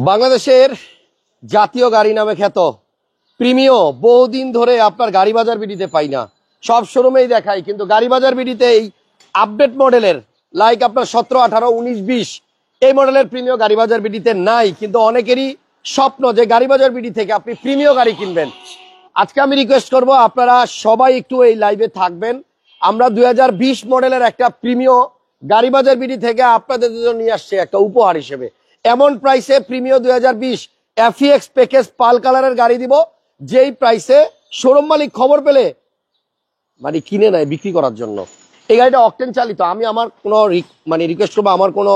বাংলাদেশের জাতীয় গাড়ি নামে খ্যাত প্রিমিও বহুদিন ধরে আপনার গাড়ি বাজার বিডিতে পাই না, সব শোরুমেই দেখাই, কিন্তু গাড়ি বাজার বিডিতে এই আপডেট মডেলের লাইক আপনার 17, 18, 19, 20 এই মডেলের প্রিমিও গাড়ি বাজার বিডিতে নাই। কিন্তু অনেকেরই স্বপ্ন যে গাড়ি বাজার বিডি থেকে আপনি প্রিমিও গাড়ি কিনবেন। আজকে আমি রিকোয়েস্ট করব আপনারা সবাই একটু এই লাইভে থাকবেন। আমরা 2020 মডেলের একটা প্রিমিও গাড়ি বাজার বিডি থেকে আপনাদের জন্য নিয়ে আসছে একটা উপহার হিসেবে। এমন প্রাইসে প্রিমিও 2020 FEX প্যাকেজ পাল কালারের গাড়ি দিব, যেই প্রাইসে শোরুম মালিক খবর পেলে মানে কিনে নেয় বিক্রি করার জন্য। এই গাড়িটা অকটেন চালিত। আমি আমার কোনো রিকোয়েস্ট করবো, আমার কোনো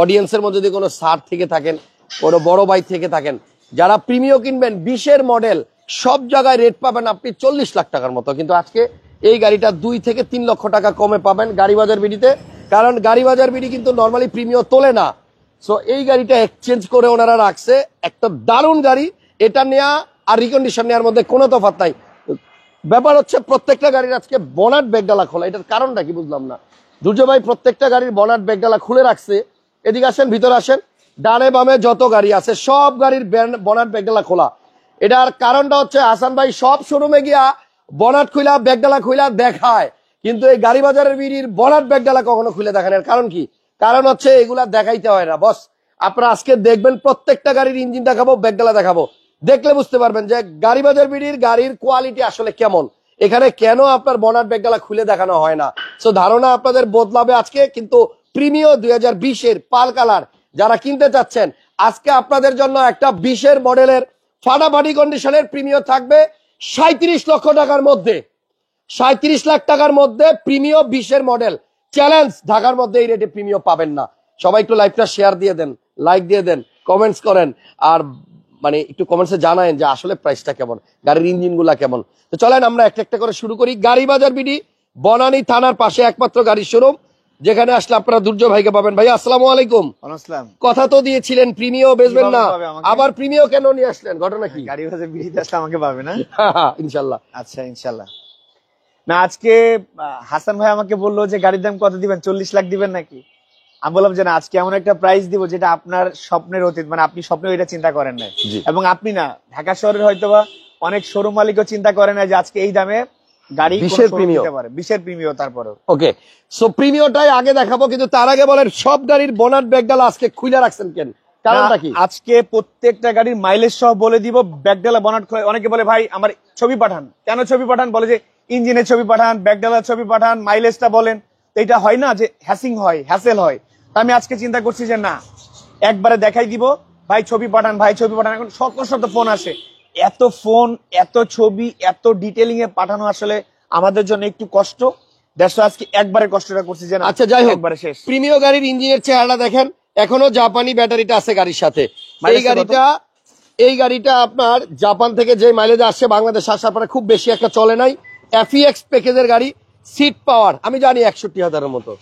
অডিয়েন্সের মধ্যে যদি কোনো স্যার থেকে থাকেন, কোনো বড় ভাই থেকে থাকেন, যারা প্রিমিও কিনবেন 20-এর মডেল, সব জায়গায় রেট পাবেন আপনি 40 লাখ টাকার মতো, কিন্তু আজকে এই গাড়িটা 2 থেকে 3 লক্ষ টাকা কমে পাবেন গাড়ি বাজার বিডিতে। কারণ গাড়ি বাজার বিডি কিন্তু নর্মালি প্রিমিও তোলে না। সো এই গাড়িটা এক্সচেঞ্জ করে ওনারা রাখছে, একটা দারুণ গাড়ি। এটা নেওয়া আর রিকন্ডিশন নেওয়ার মধ্যে কোনো তফাৎ নাই। ব্যাপার হচ্ছে প্রত্যেকটা গাড়ির আজকে বনাট ব্যাগডালা খোলা। এটার কারণটা কি বুঝলাম না। দুর্য ভাই প্রত্যেকটা গাড়ির বনাট ব্যাগডালা খুলে রাখছে। এদিকে আসেন, ভিতরে আসেন, ডানে বামে যত গাড়ি আছে সব গাড়ির বনাট ব্যাগডালা খোলা। এটার কারণটা হচ্ছে হাসান ভাই সব শোরুমে গিয়া বনাট খুলা ব্যাগডালা খুলা দেখায়, কিন্তু এই গাড়ি বাজারের বিড়ির বনাট ব্যাগডালা কখনো খুলে দেখান। এর কারণ কি? কারণ হচ্ছে এগুলা দেখাইতে হয় না বস। আপনারা আজকে দেখবেন প্রত্যেকটা গাড়ির ইঞ্জিন দেখাবো, ব্যাগডালা দেখাবো, দেখলে বুঝতে পারবেন যে গাড়ি বাজার বিডির গাড়ির কোয়ালিটি আসলে কেমন। এখানে কেন আপনার বনাট ব্যাগডালা খুলে দেখানো হয় না। সো ধারণা আপনাদের বদলাবে আজকে। কিন্তু প্রিমিও 2020-এর পাল কালার যারা কিনতে চাচ্ছেন, আজকে আপনাদের জন্য একটা 20-এর মডেলের ফাটাফাটি কন্ডিশনের প্রিমিও থাকবে 37 লক্ষ টাকার মধ্যে। 37 লাখ টাকার মধ্যে প্রিমিও 20-এর মডেল চ্যালেঞ্জ। ঢাকার মধ্যে এই রেটে প্রিমিও পাবেন না। সবাই একটু লাইভটা শেয়ার দিয়ে দেন, লাইক দিয়ে দেন, কমেন্টস করেন, আর একটু কমেন্টসে জানায়েন যে আসলে প্রাইসটা কেমন, গাড়ির ইঞ্জিন গুলা কেমন। তো চলেন আমরা একটা একটা করে শুরু করি। গাড়ি বাজার বিডি বনানী থানার পাশে একমাত্র গাড়ির শোরুম, যেখানে আসলে আপনারা দুর্য ভাইকে পাবেন। ভাই আসসালামু আলাইকুম। কথা তো দিয়েছিলেন প্রিমিও বেচবেন না, আবার প্রিমিও কেন নিয়ে আসলেন? ঘটনা কি? গাড়ি বাজার বিডিতে আসলে আমাকে পাবে না ইনশাল্লাহ। আচ্ছা ইনশাল্লাহ। না, আজকে হাসান ভাই আমাকে বললো যে গাড়ির দাম কত দিবেন, 40 লাখ দিবেন নাকি? আমি বললাম যে না, আজকে এমন একটা প্রাইস দিব যেটা আপনার স্বপ্নের অতীত, মানে আপনি স্বপ্নে এটা চিন্তা করেন না। এবং আপনি না, ঢাকা শহরের হয়তোবা অনেক শোরুম মালিকও চিন্তা করে না যে আজকে এই দামে গাড়ি 20-এর প্রিমিও। তারপরে ওকে, সো প্রিমিওটাই আগে দেখাবো, কিন্তু তার আগে বলেন সব গাড়ির বনাট ব্যাগডালা আজকে খুলে রাখছেন কেন? কারণটা কি? আজকে প্রত্যেকটা গাড়ির মাইলেজ সহ বলে দিব, ব্যাগডালা বনাট খুলে। অনেকে বলে ভাই আমার ছবি পাঠান, কেন ছবি পাঠান? বলে যে ইঞ্জিনের ছবি পাঠান, ব্যাগডালার ছবি পাঠান, মাইলেজটা বলেন। তো এটা হয় না যে হ্যাসেল হয়। আমি আজকে চিন্তা করছি যে না, একবারে দেখাই দিব, ভাই ছবি পাঠান, ভাই ছবি পাঠান। এখন শত ফোন আসে, এত ফোন, এত ছবি, এত ডিটেলিং এ পাঠানো আসলে আমাদের জন্য একটু কষ্ট। আজকে একবারে কষ্টটা করছি যে আচ্ছা যাই হোক, একবারে শেষ। প্রিমিও গাড়ির ইঞ্জিনের চেহারা দেখেন, এখনো জাপানি ব্যাটারিটা আছে গাড়ির সাথে। এই গাড়িটা আপনার জাপান থেকে যে মাইলেজ আসছে, বাংলাদেশ আসার পরে খুব বেশি একটা চলে নাই। FEX প্যাকেজের গাড়ি, সিট পাওয়ার আমি জানি 61,000-এর মতো।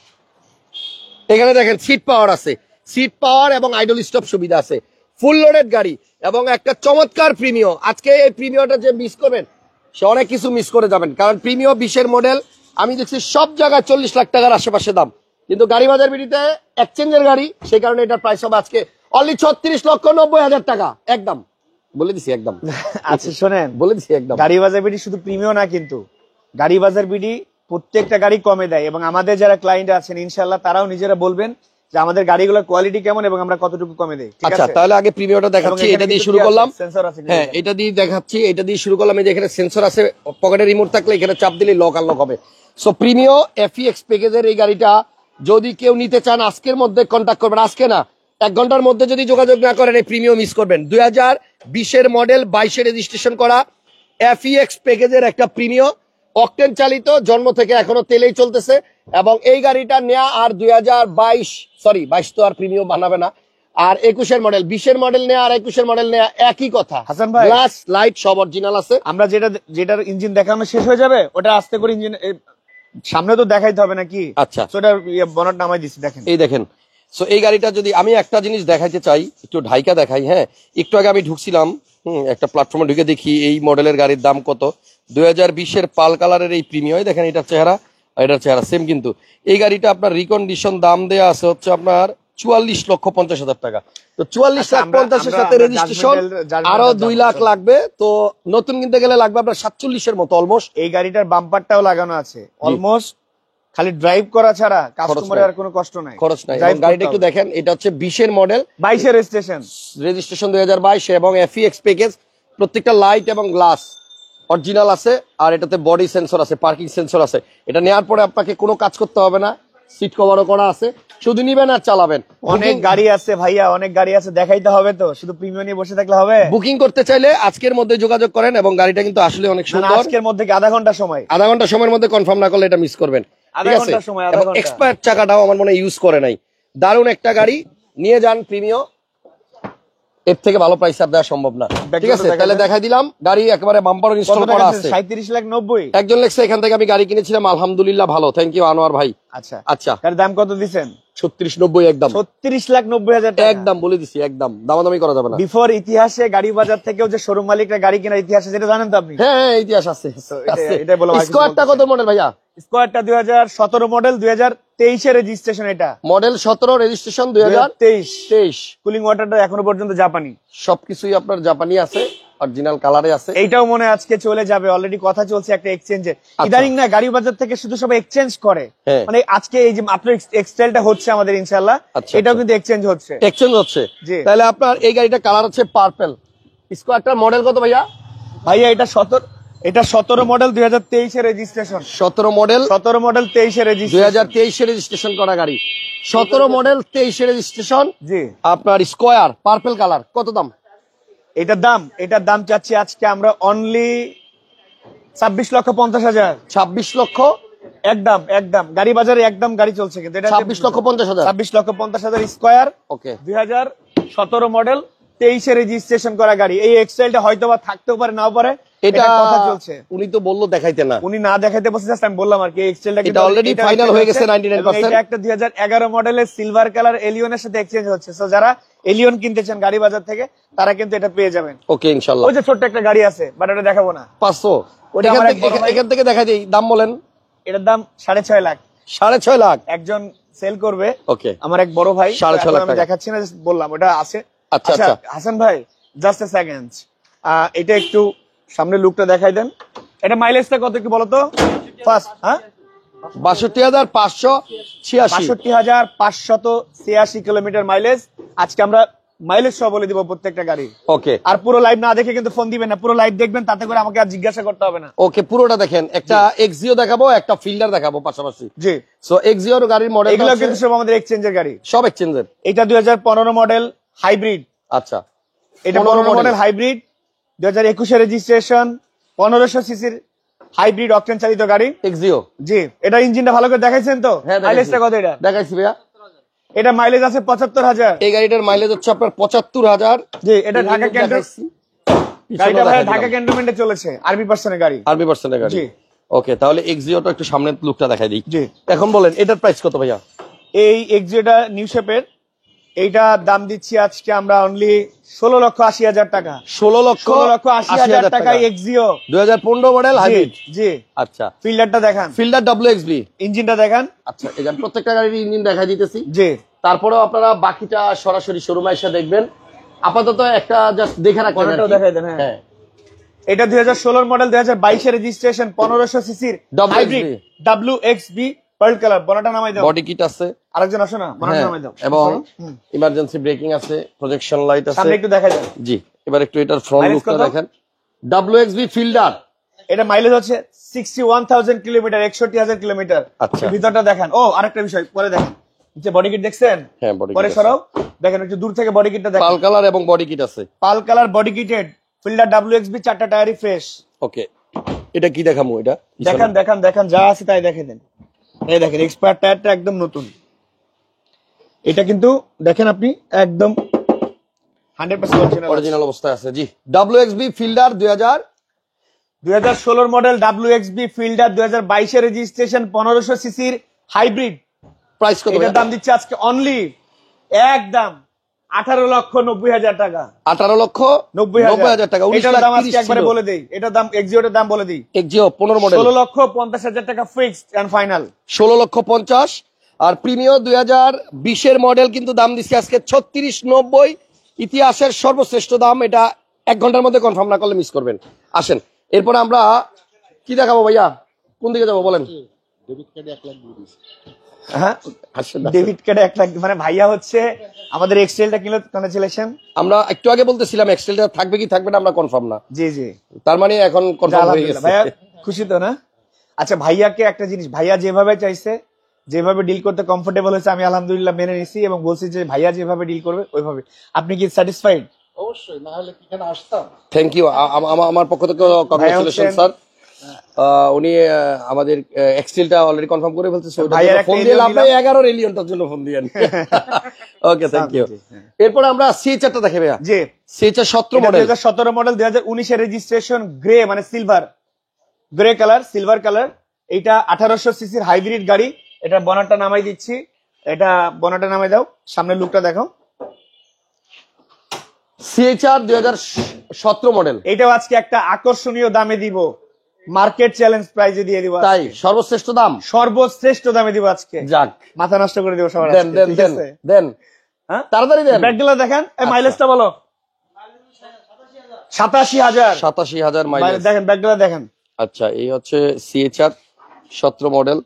এখানে দেখেন সিট পাওয়ার আছে, সিট পাওয়ার এবং আইডল স্টপ সুবিধা আছে, ফুল লোডেড গাড়ি এবং একটা চমৎকার প্রিমিও। আজকে এই প্রিমিওটা যে মিস করবেন, সে অনেক কিছু মিস করে যাবেন। কারণ প্রিমিও 20-এর মডেল আমি দেখছি সব জায়গায় 40 লাখ টাকার আশেপাশে দাম, কিন্তু গাড়ি বাজার বিডিতে এক্সচেঞ্জের গাড়ি, সেই কারণে এটার প্রাইস হবে আজকে অনলি 36,90,000 টাকা। একদম বলে দিছি, একদম। আচ্ছা শোনেন, বলে দিছি একদম। গাড়ি বাজার বিডি শুধু প্রিমিও না, কিন্তু গাড়ি বাজার বিডি প্রত্যেকটা গাড়ি কমে দেয়। এবং আমাদের যারা ক্লায়েন্ট আছেন ইনশাল্লাহ তারাও নিজেরা বলবেন যে আমাদের গাড়িগুলোর কোয়ালিটি কেমন এবং আমরা কতটুকু কমে দেই। আচ্ছা তাহলে আগে প্রিমিওটা দেখাচ্ছি, এটা দিয়ে শুরু করলাম। হ্যাঁ, এটা দিয়ে দেখাচ্ছি, এটা দিয়ে শুরু করলাম। এই যে এখানে সেন্সর আছে, পকেটে রিমোট থাকলে এখানে চাপ দিলে লক আনলক হবে। সো প্রিমিও FEX প্যাকেজের এই গাড়িটা যদি কেউ নিতে চান আজকের মধ্যে কন্ট্যাক্ট করবেন। আজকে না, 1 ঘন্টার মধ্যে যদি যোগাযোগ না করেন এই প্রিমিও মিস করবেন। 2020-এর মডেল, 22-এ রেজিস্ট্রেশন করা FEX প্যাকেজের একটা প্রিমিও, অকটেন চালিত, জন্ম থেকে এখনো তেলেই চলতেছে। এবং এই গাড়িটা নেয়া আর 22 তো আর প্রিমিয়াম বানাবে না। আর 21-এর মডেল, 20-এর মডেল নেয়া আর 21-এর মডেল নেয়া একই কথা। হাসান ভাই, গ্লাস লাইট সব অরিজিনাল আছে। আমরা যেটার ইঞ্জিন দেখানো শেষ হয়ে যাবে, ওটা আস্তে করে ইঞ্জিন সামনে তো দেখাইতে হবে নাকি? আচ্ছা, ওটা বনেট নামাই দিছি, দেখেন। এই দেখেন। সো এই গাড়িটা যদি আমি একটা জিনিস দেখাইতে চাই, একটু ঢাইকা দেখাই। হ্যাঁ, একটু আগে আমি ঢুকছিলাম একটা প্ল্যাটফর্মে, ঢুকে দেখি এই মডেলের গাড়ির দাম কত। 2020-এর পাল কালারের এই প্রিমিয়াম, দেখেন এটার চেহারা সেম, কিন্তু এই গাড়িটা আপনার রিকন্ডিশন দাম দেয়া আছে হচ্ছে আপনার 44,50,000 টাকা। তো 44,50,000 সাথে রেজিস্ট্রেশন আরো 2 লাখ লাগবে। তো নতুন কিনতে গেলে লাগবে আপনার 47-এর মতো অলমোস্ট। এই গাড়িটার বাম্পারটাও লাগানো আছে অলমোস্ট, খালি ড্রাইভ করা ছাড়া কাস্টমারের আর কোনো কষ্ট নাই, খরচ নাই। গাড়িটা একটু দেখেন, এটা হচ্ছে 20-এর মডেল, 22-এর রেজিস্ট্রেশন, রেজিস্ট্রেশন 2022 এবং FEX প্যাকেজ, প্রত্যেকটা লাইট এবং গ্লাস অরিজিনাল আছে। আর এটাতে বডি সেন্সর আছে, পার্কিং সেন্সর আছে। এটা নেওয়ার পরে আপনাকে কোনো কাজ করতে হবে না, সিট কভারও করা আছে, শুধু নিবেন আর চালাবেন। অনেক গাড়ি আছে ভাইয়া, অনেক গাড়ি আছে, দেখাইতে হবে তো, শুধু প্রিমিয়াম নিয়ে বসে থাকলে হবে? বুকিং করতে চাইলে আজকের মধ্যে যোগাযোগ করেন, এবং গাড়িটা কিন্তু আসলে অনেক সুন্দর। আজকের মধ্যে কি আধা ঘন্টা সময়? আধা ঘন্টা সময়ের মধ্যে কনফার্ম না করলে এটা মিস করবেন। ঠিক আছে, এবং এক্সপায়ার চাকাটাও আমার মনে ইউজ করে নাই। দারুণ একটা গাড়ি, নিয়ে যান প্রিমিয়, এর থেকে ভালো প্রাইস আর দেওয়া সম্ভব না। ঠিক আছে, তাহলে দেখাই দিলাম গাড়ি একেবারে বাম্পার ইনস্টল করা আছে। 37,90,000 একজন লেখছে এখান থেকে আমি গাড়ি কিনেছিলাম, আলহামদুলিল্লাহ ভালো, থ্যাংক ইউ আনোয়ার ভাই। আচ্ছা আচ্ছা, এর দাম কত দিবেন? 36,90 একদম। 36,90,000 টাকা একদম বলে দিছি, একদম দামাদামি করা যাবে না। বিফোর ইতিহাসে গাড়ি বাজার থেকেও যে শোরুম মালিকরা গাড়ি কেনার ইতিহাসে, যেটা জানেন তো আপনি? হ্যাঁ হ্যাঁ, ইতিহাস আছে। এটাই বললাম। স্কোয়ারটা কত মডেল ভাইয়া? স্কোয়ারটা 2017 মডেল, 2023 এর রেজিস্ট্রেশন। এটা মডেল 17, রেজিস্ট্রেশন 2023। কুলিং ওয়াটারটা এখনো পর্যন্ত জাপানি, সবকিছুই আপনার জাপানি আছে, অরিজিনাল কালারে আছে। এইটাও মনে হয় আজকে চলে যাবে, অলরেডি কথা চলছে একটা এক্সচেঞ্জের। ইদানিং না গাড়ি বাজার থেকে শুধু সব এক্সচেঞ্জ করে, মানে আজকে এই যে আপনার এক্সটেলটা হচ্ছে আমাদের ইনশাআল্লাহ, এটাও কিন্তু এক্সচেঞ্জ হচ্ছে। এক্সচেঞ্জ হচ্ছে, তাহলে আপনার এই গাড়িটা কালার হচ্ছে পার্পল। স্কোয়ারটার মডেল কত ভাইয়া? ভাইয়া এটা 17 মডেল, 2023 এর রেজিস্ট্রেশন। 17 মডেল, 23 এর রেজিস্ট্রেশন, 2023 এর রেজিস্ট্রেশন করা গাড়ি। 17 মডেল, 23 এর রেজিস্ট্রেশন। জি, আপনার স্কোয়ার পার্পল কালার, কত দাম? এটার দাম চাচ্ছি আজকে আমরা অনলি 26,50,000। 26 লক্ষ একদম গাড়ি বাজারে একদম গাড়ি চলছে, কিন্তু এটা 26,50,000। 26,50,000 স্কোয়ার। ওকে, 2017 মডেল, 23 এর রেজিস্ট্রেশন করা গাড়ি। এই এক্সটাইলটা হয়তো বা থাকতেও পারে, নাও পারে, এটা কথা চলছে। উনি তো বললো দেখাইতে না, উনি না দেখাইতে বলছে, জাস্ট আমি বললাম আর কি। এক্সটাইলটা এটা অলরেডি ফাইনাল হয়ে গেছে 99%। এটা একটা 2011 মডেলের সিলভার কালার এলিয়নের সাথে এক্সচেঞ্জ হচ্ছে। সো যারা এলিয়ন কিনতে চান গাড়ি বাজার থেকে, তারা কিন্তু এটা পেয়ে যাবেন। ওকে ইনশাআল্লাহ। ওই যে ছোট্ট একটা গাড়ি আছে, বাট ওটা দেখাবো না। 500 এখান থেকে দেখাই দিই, দাম বলেন। এটার দাম 6.5 লাখ। 6.5 লাখ একজন সেল করবে। ওকে, আমার এক বড় ভাই। 6.5 লাখ আমি দেখাচ্ছি না, বললাম ওটা আছে। আচ্ছা, হাসান ভাই জাস্ট এ সেকেন্ড, এটা একটু সামনে লুকটা দেখাই দেন। এটা মাইলেজটা কত একটু বলো তো ফার্স্ট? হ্যাঁ, 62,586। 62,586 কিলোমিটার মাইলেজ। আজকে আমরা মাইলেজ সহ বলে দিব প্রত্যেকটা গাড়ি। ওকে, আর পুরো লাইভ না দেখে কিন্তু ফোন দিবেন না, পুরো লাইভ দেখবেন, তাতে করে আমাকে আর জিজ্ঞাসা করতে হবে না। ওকে, পুরোটা দেখেন। একটা এক্সিও দেখাবো, একটা ফিল্ডার দেখাবো পাশাপাশি। জি, সো এক্সিওর গাড়ির মডেল, এগুলো কিন্তু সব আমাদের এক্সচেঞ্জের গাড়ি, সব এক্সচেঞ্জের। এটা 2015 মডেল হাইব্রিড। আচ্ছা, এটা 15 মডেল হাইব্রিড, 2021 এর রেজিস্ট্রেশন, 1500 সিসির হাইব্রিড অকটেন চালিত গাড়ি এক্সিও। জি, এটা ইঞ্জিনটা ভালো করে দেখাইছেন তো? মাইলেজটা কত এটা দেখাইছি ভাইয়া? এটা মাইলেজ আছে 75,000। এই গাড়িটার মাইলেজ হচ্ছে আপনার 75,000। জি, এটা ঢাকা গাড়িটা ভাই ঢাকা ক্যান্টনমেন্টে চলেছে, আরবি পার্সনের গাড়ি। আরবি পার্সনের গাড়ি, জি। ওকে, তাহলে এক্সিওটা একটু সামনের লুকটা দেখাই দিই। জি, এখন বলেন এটার প্রাইস কত ভাইয়া? এই এক্সিওটা নিউ শেপের, এইটা দাম দিচ্ছি আজকে আমরা অনলি 16,80,000 টাকা। 16,80,000 টাকা এক্সিও 2015 মডেল হাইব্রিড। জি, আচ্ছা, ফিল্ডারটা দেখান। ফিল্ডার WXB ইঞ্জিনটা দেখান। আচ্ছা, এই যে প্রত্যেকটা গাড়ির ইঞ্জিন দেখাই দিতেছি। জি, তারপরেও আপনারা বাকিটা সরাসরি শোরুমে এসে দেখবেন। আপাতত একটা জাস্ট দেখে রাখেন, দেখাই দেন। হ্যাঁ, এটা 2016 মডেল, 2022 এর রেজিস্ট্রেশন, 1500 সিসির হাইব্রিড WXB পার্ল কালার। বনাটা নামাই দাও। বডি কিট আছে। আরেকজন আসো না, বনাটা নামাই দাও। এবং ইমার্জেন্সি ব্রেকিং আছে, প্রজেকশন লাইট আছে। সামনে একটু দেখাই দেন। জি, এবার একটু এটার ফ্রন্ট লুকটা দেখেন। WXB ফিল্ডার, এটা মাইলেজ হচ্ছে 61,000 কিলোমিটার, 61,000 কিলোমিটার। আচ্ছা, ভিতরটা দেখেন। ও আরেকটা বিষয় পরে দেখেন, যে বডি কিট দেখছেন? হ্যাঁ, বডি পরে সরাও, দেখেন একটু দূর থেকে বডি কিটটা দেখেন। পাল কালার এবং বডি কিট আছে। Pearl colour body kitted Fielder WXB, 4টা টায়ারই ফ্রেশ। ওকে, এটা কি দেখামু? এটা দেখান যা আছে তাই দেখে দেন। এই দেখেন এক্সপায়ার টায়ারটা একদম নতুন। এটা কিন্তু দেখেন আপনি একদম 100% অরিজিনাল অবস্থায় আছে। জি, WXB fielder 2016 model WXB fielder, 2022 এর রেজিস্ট্রেশন, 1500 সিসির হাইব্রিড। প্রাইস কত? এটার দাম দিচ্ছে আজকে অনলি একদম 18,90,000 টাকা। 18,90,000 টাকা। এটার দাম আজকে একবারে বলে দেই, এটার দাম এক্সিওটার দাম বলে দিই। এক্সিও 15 মডেল 16,50,000 টাকা ফিক্সড এন্ড ফাইনাল। 16,50,000 আর প্রিমিও 2020-এর মডেল, কিন্তু দাম দিচ্ছি আজকে 3690, ইতিহাসের সর্বশ্রেষ্ঠ দাম। এটা 1 ঘন্টার মধ্যে কনফার্ম না করলে মিস করবেন। আসেন, এরপর আমরা কি দেখাবো ভাইয়া, কোন দিকে যাবো বলেন? হ্যাঁ, আসেন, ডেবিট কার্ডে 1 লাখ, মানে ভাইয়া হচ্ছে আমাদের এক্সেলটা কিনলো, কংগ্রাচুলেশন। আমরা একটু আগে বলতেছিলাম এক্সেলটা থাকবে কি থাকবে না আমরা কনফার্ম না, জি জি, তার মানে এখন কনফার্ম হয়ে গেছে। ভাইয়া খুশি তো না? আচ্ছা, ভাইয়াকে একটা জিনিস, ভাইয়া যেভাবে চাইছে, যেভাবে ডিল করতে কমফোর্টেবল হয়েছে, আমি আলহামদুলিল্লাহ মেনে নিছি এবং বলছি যে ভাইয়া যেভাবে ডিল করবে ওইভাবে। আপনি কি স্যাটিসফাইড? অবশ্যই, না হলে কি এখানে আসতাম? থ্যাংক ইউ, আমার পক্ষ থেকে কংগ্রাচুলেশন স্যার। উনি আমাদের এক্সেলটা অলরেডি কনফার্ম করে ফেলছে। ফোন দিয়ে লাভ নাই, 11 এলিয়নটার জন্য ফোন দিয়েন। ওকে, থ্যাংক ইউ। এরপর আমরা সিএচআরটা দেখে ভাইয়া। জি, সিএচআর 17 মডেল, 2017 মডেল, 2019 এর রেজিস্ট্রেশন, গ্রে মানে silver, grey colour, silver colour. এটা 1800 সিসির হাইব্রিড গাড়ি। এটা বনারটা নামাই দিচ্ছি, এটা বনারটা নামাই দাও, সামনের লুকটা দেখো। সিএচআর 2017 মডেল, এটাও আজকে একটা আকর্ষণীয় দামে দিব, মার্কেট চ্যালেঞ্জ প্রাইজে দিয়ে দিব। তাই সর্বশ্রেষ্ঠ দাম, সর্বশ্রেষ্ঠ দামে দিব আজকে। যাক, মাথা নষ্ট করে দিব সবার। দেন দেন দেন দেন, হ্যাঁ, তাড়াতাড়ি দেন। ব্যাকডেলা দেখেন, এই মাইলেজটা বলো। 87,000, 87,000 মাইলেজ। দেখেন ব্যাকডেলা দেখেন। আচ্ছা, এই হচ্ছে সিএচআর 17 মডেল।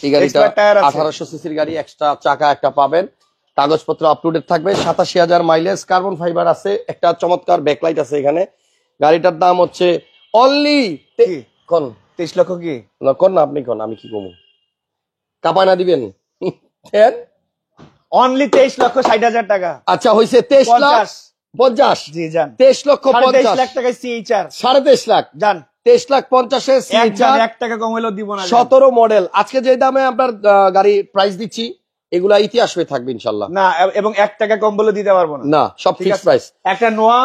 এই গাড়িটা Expert tire আছে। 1800 সিসির গাড়ি, এক্সট্রা চাকা একটা পাবেন, কাগজপত্র আপ টু ডেট থাকবে। 87,000 মাইলেজ, কার্বন ফাইবার আছে, একটা চমৎকার ব্যাকলাইট আছে এখানে। গাড়িটার দাম হচ্ছে অনলি কি? কোন 23 লক্ষ কি? কোন না, আপনি কোন, আমি কি কমু, কাপা না দিবেন? অনলি 23,60,000 টাকা। আচ্ছা, হয়েছে 23 লাখ 50। জি জান, 23 লক্ষ 23 50, লাখ টাকায় সিএইচআর 23.5 লাখ, জান। 23 লাখ 50-এর সিএচআর 1 টাকা কম হলেও দিব না। 17 মডেল। আজকে যে দামে আপনার গাড়ি প্রাইস দিচ্ছি, এগুলা ইতিহাস হয়ে থাকবে ইনশাল্লাহ। না, এবং 1 টাকা কম বলে দিতে পারবো না। না, সব ঠিক ফিক্স আছে? প্রাইস। একটা নোয়া,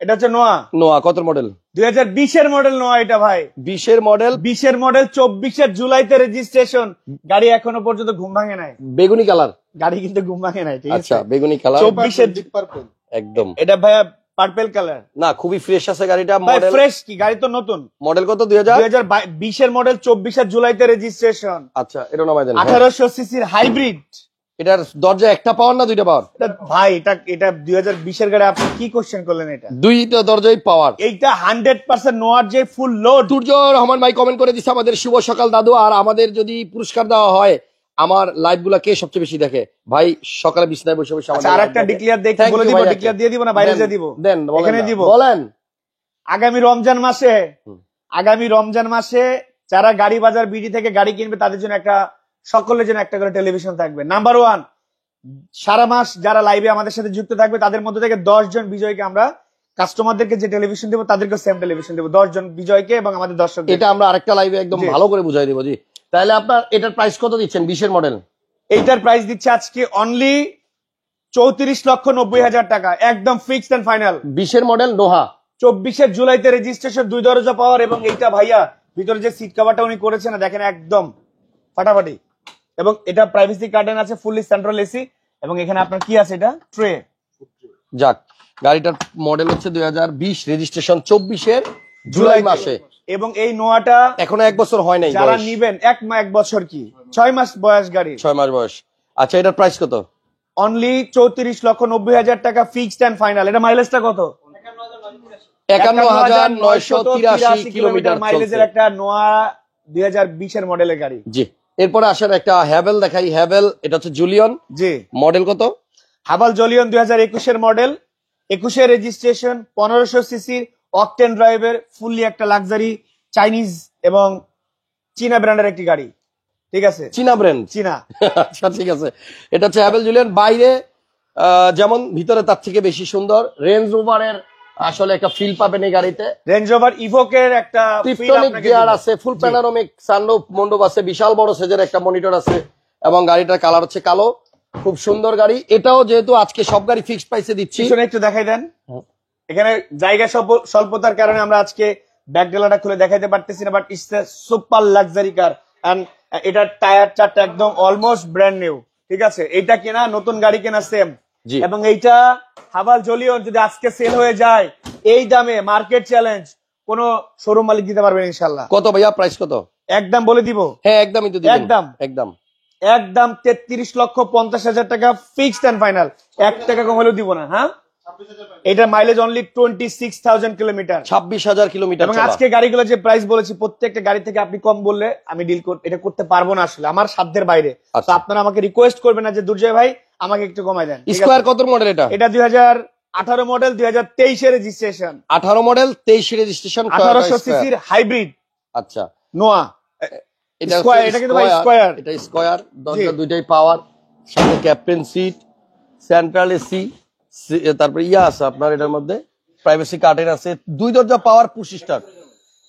এটা হচ্ছে নোয়া, নোয়া কত মডেল? 2020 এর মডেল নোয়া। এটা ভাই 20 এর মডেল, 20 এর মডেল, 24 এর জুলাইতে রেজিস্ট্রেশন। গাড়ি এখনো পর্যন্ত ঘুম ভাঙে নাই, বেগুনি কালার। গাড়ি কিন্তু ঘুম ভাঙে নাই। ঠিক আছে, আচ্ছা, বেগুনি কালার, 24 এর পার্পল। একদম। এটা ভাইয়া পার্পল কালার। না, খুবই ফ্রেশ আছে গাড়িটা। ভাই মডেল ফ্রেশ কি, গাড়ি তো নতুন। মডেল কত? 2000? 2020 এর মডেল, 24 এর জুলাইতে রেজিস্ট্রেশন। আচ্ছা, এটা নামাই দেন। 1800 সিসির হাইব্রিড। এটার দরজা একটা পাওয়ার না দুইটা পাওয়ার? ভাই এটা 2020 এর গাড়ি, আপনি কি কোশ্চেন করলেন? এটা দুইটা দরজাই পাওয়ার। এইটা 100% নোয়ার যে ফুল লোড। সূর্য রহমান ভাই কমেন্ট করে দিচ্ছে আমাদের শুভ সকাল দাদু। আর আমাদের যদি পুরস্কার দেওয়া হয়, আমার লাইভ গুলা কে সবচেয়ে বেশি দেখে? ভাই সকালে বিছনায় বসে বসে আমাদের আর একটা ডিক্লেয়ার দেখে বলে দিব, ডিক্লেয়ার দিয়ে দিব না বাইরে দিয়ে দিব? দেন, এখানে দিব। বলেন। আগামী রমজান মাসে যারা গাড়ি বাজার বিডি থেকে গাড়ি কিনবে, তাদের জন্য সকলের জন্য একটা করে টেলিভিশন থাকবে। নাম্বার 1, সারা মাস যারা লাইভে আমাদের সাথে যুক্ত থাকবে, তাদের মধ্যে থেকে 10 জন বিজয়কে আমরা কাস্টমারদেরকে যে টেলিভিশন দেবো, তাদেরকে সেম টেলিভিশন দেবো। 10 জন বিজয়কে এবং আমাদের দর্শক। এটা আমরা আরেকটা লাইভে একদম ভালো করে বুঝাই দেবো। জি, তাহলে আপনার এটার প্রাইস কত দিচ্ছেন? 20 এর মডেল, এইটার প্রাইস দিচ্ছে আজকে অনলি 34,90,000 টাকা, একদম ফিক্সড এন্ড ফাইনাল। 20 এর মডেল নোহা, 24 এর জুলাইতে রেজিস্ট্রেশন, 2 দরজা পাওয়ার। এবং এইটা ভাইয়া ভিতরে যে সিট কভারটা উনি করেছেন না, দেখেন একদম ফাটাফাটি। এবং এটা প্রাইভেসি কার্টেন আছে, ফুললি সেন্ট্রাল এসি। এবং এখানে আপনার কি আছে? এটা ট্রে। যাক, গাড়িটার মডেল হচ্ছে 2020, রেজিস্ট্রেশন 24 এর জুলাই মাসে। এবং এই নোয়াটা এখনো 1 বছর হয় নাই। যারা নিবেন, 1 বছর কি 6 মাস বয়স গাড়ি, 6 মাস বয়স। আচ্ছা, এটার প্রাইস কত? অনলি 34,90,000 টাকা, ফিক্সড এন্ড ফাইনাল। এটা মাইলেজটা কত? 51,983 কিলোমিটার মাইলেজের একটা নোয়া 2020 এর মডেলের গাড়ি। জি, এরপরে আসেন একটা হ্যাভেল দেখাই। হ্যাভেল, এটা হচ্ছে জুলিয়ন। জি, মডেল কত? হাভাল জলিয়ন 2021 এর মডেল, 21 এর রেজিস্ট্রেশন, 1500 সিসির অকটেন ড্রাইভের, ফুললি একটা লাক্সারি চাইনিজ এবং চীনা ব্র্যান্ডের একটি গাড়ি। ঠিক আছে, চীনা ব্র্যান্ড, চীনা। আচ্ছা, ঠিক আছে। এটা হচ্ছে হ্যাভেল জুলিয়ন। বাইরে যেমন, ভিতরে তার থেকে বেশি সুন্দর। রেঞ্জ রোভারের আসলে একটা ফিল পাবেন এই গাড়িতে। রেঞ্জ রোভার ইভোকের একটা টিপটনিক গিয়ার আছে, ফুল প্যানোরামিক সানরুফ মন্ডপ আছে, বিশাল বড় সাইজের একটা মনিটর আছে, এবং গাড়িটার কালার হচ্ছে কালো। খুব সুন্দর গাড়ি। এটাও যেহেতু আজকে সব গাড়ি ফিক্সড প্রাইসে দিচ্ছি। পিছনে একটু দেখাই দেন। এখানে জায়গা স্বল্পতার কারণে আমরা আজকে ব্যাকডেলাটা খুলে দেখাইতে পারতেছি না, but it's a super luxury car. And এটার টায়ার চারটা একদম অলমোস্ট ব্র্যান্ড নিউ। ঠিক আছে, এইটা কেনা নতুন গাড়ি কেনা সেম। এবং এইটা হাভাল জলিয়ন যদি আজকে সেল হয়ে যায় এই দামে, মার্কেট চ্যালেঞ্জ, কোন শোরুম মালিক দিতে পারবেন ইনশাল্লাহ। কত ভাইয়া, প্রাইস কত? একদম বলে দিব। হ্যাঁ, একদমই তো দিবেন। একদম একদম একদম 33,50,000 টাকা ফিক্সড এন্ড ফাইনাল, 1 টাকা কম হলেও দিব না। হ্যাঁ, এটা মাইলেজ অনলি 26,000 কিলোমিটার, 26,000 কিলোমিটার এবং আজকে গাড়িগুলো যে প্রাইস বলেছি প্রত্যেকটা গাড়ি থেকে আপনি কম বললে আমি ডিল এটা করতে পারবো না, আসলে আমার সাধ্যের বাইরে। তো আপনারা আমাকে রিকোয়েস্ট করবেন না যে দুর্জয় ভাই আমাকে একটু কমাই দেন। স্কয়ার কত মডেল এটা? এটা 2018 মডেল, 2023 এর রেজিস্ট্রেশন, 18 মডেল 23 রেজিস্ট্রেশন, 1800 সিসির হাইব্রিড। আচ্ছা, নোয়া এটা স্কয়ার, এটা কিন্তু ভাই স্কয়ার, এটা স্কয়ার, দরজা দুইটাই পাওয়ার, সাথে ক্যাপ্টেন সিট, সেন্ট্রাল এসি, তারপরে আছে আপনার এটার মধ্যে প্রাইভেসি কার্টেন আছে, 2 দরজা পাওয়ার, পুশ স্টার্ট।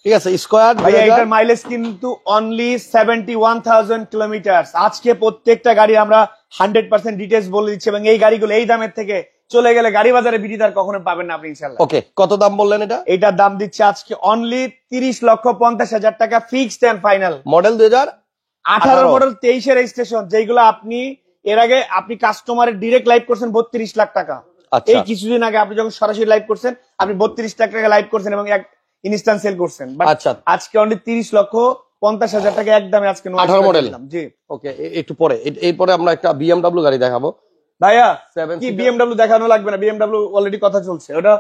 ঠিক আছে, স্কয়ার। ভাই এটার মাইলেজ কিন্তু অনলি 71,000 কিলোমিটার। আজকে প্রত্যেকটা গাড়ি আমরা 100% ডিটেইলস বলে দিচ্ছি, এবং এই গাড়িগুলো এই দামের থেকে চলে গেলে গাড়ি বাজারে বিডিদার কখনো পাবেন না আপনি ইনশাআল্লাহ। ওকে, কত দাম বললেন এটা? এটার দাম দিচ্ছে আজকে অনলি 30,50,000 টাকা fixed and final. Model 2018 model, 23 এর রেজিস্ট্রেশন, যেগুলো আপনি এর আগে আপনি কাস্টমারের ডিরেক্ট লাইভ করছেন 32 লাখ টাকা। এই কিছুদিন আগে আপনি যখন সরাসরি লাইভ করছেন আপনি 32 লাখ টাকা লাইভ করছেন এবং এক ইনস্ট্যান্ট সেল করছেন। আচ্ছা, আজকে অনলি 30,50,000 টাকা একদমে আজকে 18 মডেল। জি ওকে, একটু পরে, এরপরে আমরা একটা বিএমডব্লিউ গাড়ি দেখাবো। ভাইয়া কি বিএমডব্লিউ দেখানো লাগবে না, বিএমডব্লিউ অলরেডি কথা চলছে, ওটা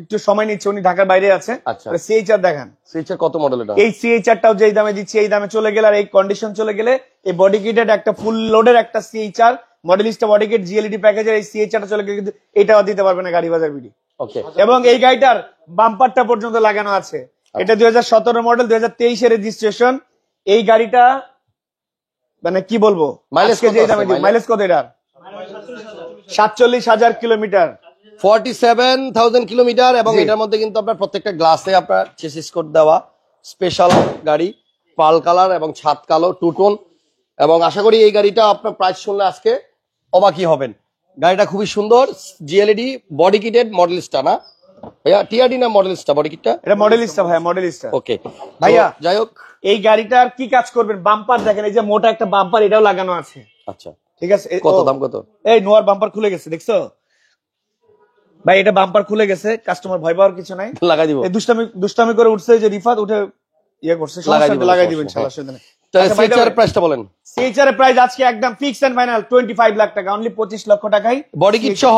একটু সময় নিচ্ছে, উনি ঢাকার বাইরে আছে। আচ্ছা, সিএইচআর দেখান। সিএইচআর কত মডেল এটা? এই সিএইচআরটাও যেই দামে দিচ্ছি এই দামে চলে গেলে আর এই কন্ডিশন চলে গেলে এই বডি কিটেড একটা ফুল লোডের একটা সিএইচআর মডেলিস্টা বডি কিট জিএলইডি প্যাকেজের এই সিএইচআরটা চলে গেলে কিন্তু এটাও দিতে পারবে না গাড়ি বাজার বিডি। ওকে, এবং এই গাড়িটার বাম্পারটা পর্যন্ত লাগানো আছে। এটা 2017 মডেল, 2023 এর রেজিস্ট্রেশন। এই গাড়িটা মানে কি বলবো, মাইলেজ কত এটার? 47,000 কিলোমিটার, 47,000 কিলোমিটার। এবং এটার মধ্যে কিন্তু আপনার প্রত্যেকটা গ্লাসে আপনার চেসিস কোড দেওয়া, স্পেশাল গাড়ি, পাল কালার এবং ছাদ কালো, টু টোন। এবং আশা করি এই গাড়িটা আপনার প্রাইস শুনলে আজকে অবাকই হবেন। গাড়িটা খুবই সুন্দর, জিএলইডি বডি কিটেড, মডেলিস্টা না ভাইয়া? টিআরডি না মডেলিস্টা বডি কিটটা? এটা মডেলিস্টা ভাইয়া, মডেলিস্টা। ওকে ভাইয়া, যাই হোক, এই গাড়িটার কি কাজ করবেন? বাম্পার দেখেন, এই যে মোটা একটা বাম্পার এটাও লাগানো আছে। আচ্ছা, ঠিক আছে, কত দাম কত? এই নোয়ার বাম্পার খুলে গেছে, দেখছো ভাই? এটা বাম্পার খুলে গেছে, কাস্টমার ভয় পাওয়ার কিছু নাই, লাগাই দিব। এই দুষ্টামি করে উঠছে যে রিফাত উঠে ইয়ে করছে, লাগাই দিবেন ইনশাআল্লাহ। সিএইচআর প্রাইসটা বলেন। সিএইচআর এর প্রাইস আজকে একদম ফিক্সড এন্ড ফাইনাল 25 লাখ টাকা, অনলি 25 লক্ষ টাকায় বডি কিট সহ,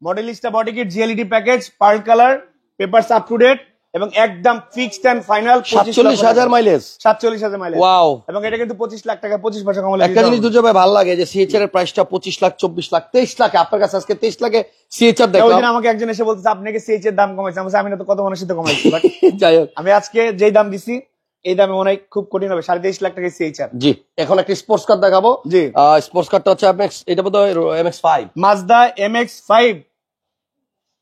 Modellista body kit, GLED package, pearl colour, papers up to date, এবং একদম fixed and final 47,000 mileage, 47,000 mileage. Wow! এবং এটা কিন্তু 25 লাখ টাকা, 25 পয়সা কম হলে একটা জিনিস দুজনে ভাই ভালো লাগে যে সিএইচআর এর প্রাইসটা 25 লাখ, 24 লাখ, 23 লাখে আপনার কাছে আজকে 23 লাখে সিএইচআর দেখলাম। ওইদিন আমাকে একজন এসে বলতেছে আপনাকে সিএইচ এর দাম কমাইছে, আমি না তো কত মানুষের তো কমাইছি, বাট যাই হোক, আমি আজকে যেই দাম দিছি এই দামে মনে হয় খুব কঠিন হবে, 23.5 লাখ টাকা সিএইচআর। জি, এখন একটা স্পোর্টস কার দেখাবো। জি, স্পোর্টস কারটা হচ্ছে এটা বোধহয় MX-5, Mazda MX-5,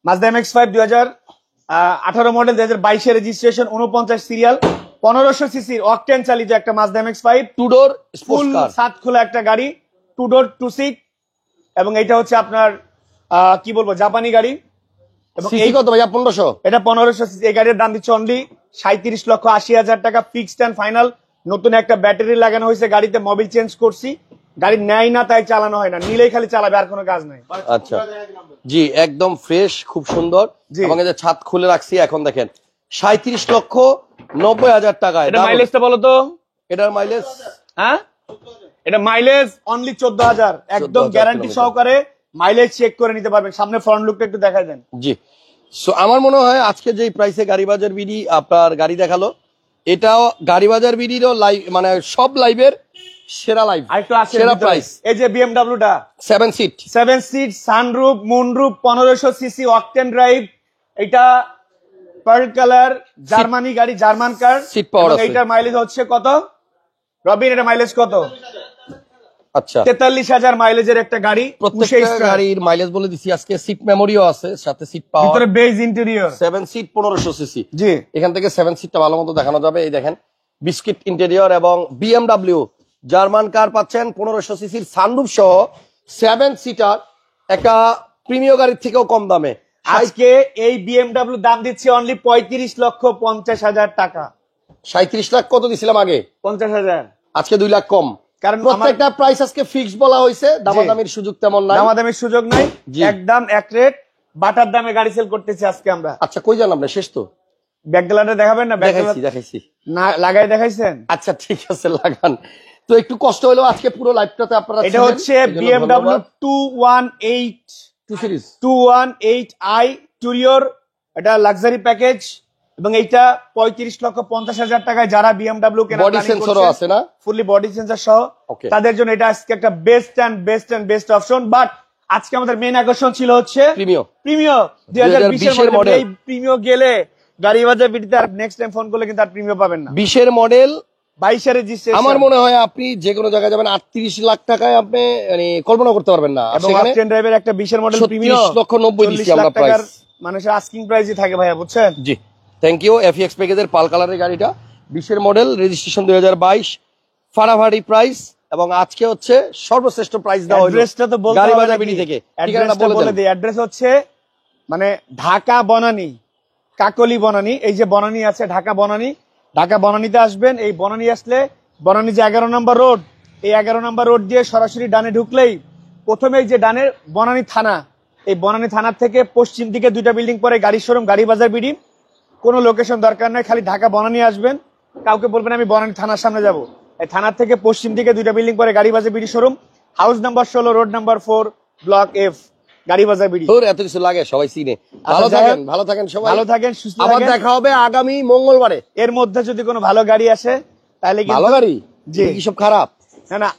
Mazda MX-5 2018 model, 2022 এর রেজিস্ট্রেশন, 49 সিরিয়াল, 1500 সিসির অকটেন চালিত একটা মাজদা MX-5, টু ডোর ফুল স্পোর্টস কার, সাত খোলা একটা গাড়ি, টু ডোর টু সিট। এবং এটা হচ্ছে আপনার কি বলবো, জাপানি গাড়ি। এবং সিসি কত ভাইয়া? 1500। এটা 1500 সিসি। এই গাড়ির দাম দিচ্ছে অনলি 37,80,000 টাকা ফিক্সড এন্ড ফাইনাল। নতুন একটা ব্যাটারি লাগানো হয়েছে গাড়িতে, মোবিল চেঞ্জ করছি, গাড়ি নেয় না তাই চালানো হয় না, নিলেই খালি চালাবে, আর কোনো কাজ নাই। আচ্ছা, জি, একদম ফ্রেশ, খুব সুন্দর। এবং এই যে ছাদ খুলে রাখছি, এখন দেখেন 37,90,000 টাকায়। এটা মাইলেজটা বলো তো? এটার মাইলেজ, হ্যাঁ, এটা মাইলেজ অনলি 14,000, একদম গ্যারান্টি সহকারে মাইলেজ চেক করে নিতে পারবেন। সামনে ফ্রন্ট লুকটা একটু দেখা দেন। জি, সো আমার মনে হয় আজকে যে প্রাইসে গাড়ি বাজার বিডি আপনার গাড়ি দেখালো, এটাও গাড়ি বাজার বিডিরও লাইভ, মানে সব লাইভের সেরা লাইভ, সেরা প্রাইস। এই যে বিএমডব্লিউটা 7 seat, sunroof, moonroof, 1500 CC octane drive, এটা পার্ল কালার, জার্মানি গাড়ি, জার্মান কার, সিট পাওয়ার আছে। এইটার মাইলেজ হচ্ছে কত রবিন? এটা মাইলেজ কত? আচ্ছা, 43,000 মাইলেজের একটা গাড়ি। প্রত্যেকটা গাড়ির মাইলেজ বলে দিছি আজকে। সিট মেমোরিও আছে সাথে, সিট পাওয়ার, ভিতরে বেজ ইন্টেরিয়র, 7 সিট 1500 সিসি। জি, এখান থেকে 7 সিটটা ভালো মতো দেখানো যাবে। এই দেখেন, বিস্কিট ইন্টেরিয়র এবং বিএমডব্লিউ জার্মান কার পাচ্ছেন 1500 সিসির সানরুফ সহ 7 সিটার, একটা প্রিমিয়ার গাড়ির থেকেও কম দামে। আজকে এই বিএমডব্লিউ দাম দিচ্ছে অনলি 35,50,000 টাকা। 37 লাখ কত দিছিলাম আগে? 50,000, আজকে 2 লাখ কম। কারণ প্রত্যেকটা প্রাইস আজকে ফিক্স বলা হয়েছে, দামাদামির সুযোগ তেমন নাই, দামাদামির সুযোগ নাই, একদম এক রেট, বাটার দামে গাড়ি সেল করতেছি আজকে আমরা। আচ্ছা, কই যান আপনি? শেষ তো? ব্যাকগ্রাউন্ডে দেখাবেন না? দেখাইছি না, লাগাই দেখাইছেন? আচ্ছা, ঠিক আছে, লাগান। তো তো একটু কষ্ট হলেও আজকে পুরো লাইভটাতে আপনারা এটা হচ্ছে BMW 2 সিরিজ 218i টুরিওর, এটা লাক্সারি প্যাকেজ, এবং এইটা 35,50,000 টাকায় যারা BMW কেনার বডি সেন্সরও আছে না? ফুললি বডি সেন্সর সহ, Okay. তাদের জন্য এটা আজকে একটা বেস্ট অপশন। বাট আজকে আমাদের মেইন আকর্ষণ ছিল হচ্ছে প্রিমিও প্রিমিও 2020 2020 এর মডেল। model। এই প্রিমিও গেলে গাড়ি বাজার বিটিতে আর নেক্সট টাইম ফোন করলে কিন্তু আর প্রিমিও পাবেন না। 20 মডেল 22 এর রেজিস্ট্রেশন। আমার মনে হয় আপনি যে কোনো জায়গায় যাবেন 38 লাখ টাকায় আপনি মানে কল্পনা করতে পারবেন না। আর এবং সেখানে অপশন ড্রাইভের একটা 20 এর মডেল 36 প্রিমিও লক্ষ 90 দিচ্ছি আমরা প্রাইস। মানুষের আস্কিং প্রাইসই থাকে ভাইয়া, বুঝছেন? জি থ্যাংক ইউ। এফএক্স প্যাকেজের পাল কালারের গাড়িটা 20 মডেল, রেজিস্ট্রেশন 2022, ফাটাফাটি প্রাইস, এবং আজকে হচ্ছে সর্বশ্রেষ্ঠ প্রাইস দেওয়া হলো অ্যাড্রেসটা তো বলতে গাড়ি হবে বাজার নাকি? বিডি থেকে। অ্যাড্রেসটা ঠিকানাটা বলে বলে দিই। অ্যাড্রেস হচ্ছে মানে ঢাকা বনানী, কাকলি বনানী। এই যে বনানী আছে, ঢাকা বনানী, ঢাকা বনানীতে আসবেন। এই বনানী আসলে বনানী যে 11 নম্বর রোড, এই 11 নম্বর রোড দিয়ে সরাসরি ডানে ঢুকলেই প্রথমেই যে ডানের বনানী থানা, এই বনানী থানার থেকে পশ্চিম দিকে 2টা বিল্ডিং পরে গাড়ির শোরুম গাড়ি বাজার বিডি। কোনো লোকেশন দরকার নাই, খালি ঢাকা বনানী আসবেন, কাউকে বলবেন আমি বনানী থানার সামনে যাব। এই থানার থেকে পশ্চিম দিকে 2টা বিল্ডিং পরে গাড়ি বাজার BD showroom, house number 16, road number 4, block F, গাড়ি বাজার বিডি। তোর এত কিছু লাগে, সবাই চিনে। ভালো থাকেন সবাই, ভালো থাকেন, সুস্থ আবার থাকেন। দেখা হবে আগামী মঙ্গলবারে। এর মধ্যে যদি কোনো ভালো গাড়ি আসে তাহলে কিন্তু ভালো গাড়ি জি। কি সব খারাপ না না,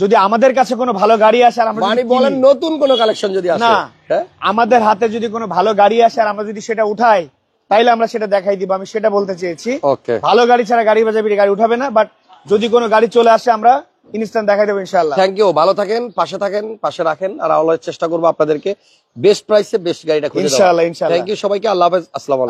যদি আমাদের কাছে কোনো ভালো গাড়ি আসে আর আমরা মানে যদি বলেন কিনি, নতুন কোন কালেকশন যদি আসে, না হ্যাঁ আমাদের হাতে যদি কোনো ভালো গাড়ি আসে আর আমরা যদি সেটা উঠাই তাইলে আমরা সেটা দেখাই দিব। আমি সেটা বলতে চেয়েছি। ওকে ভালো গাড়ি ছাড়া গাড়ি বাজার বিডি গাড়ি উঠাবে না, বাট যদি কোনো গাড়ি চলে আসে আমরা ইনস্ট্যান্ট দেখাই দেবো ইনশাআল্লাহ। Thank you. ভালো থাকেন, পাশে রাখেন, আর অলওয়েজ চেষ্টা করবো আপনাদেরকে বেস্ট প্রাইসে বেস্ট গাড়িটা খুঁজে দেওয়ার। ইনশাআল্লাহ, ইনশাআল্লাহ। থ্যাংক ইউ সবাইকে। আল্লাহ হাফেজ, আসসালামু আলাইকুম।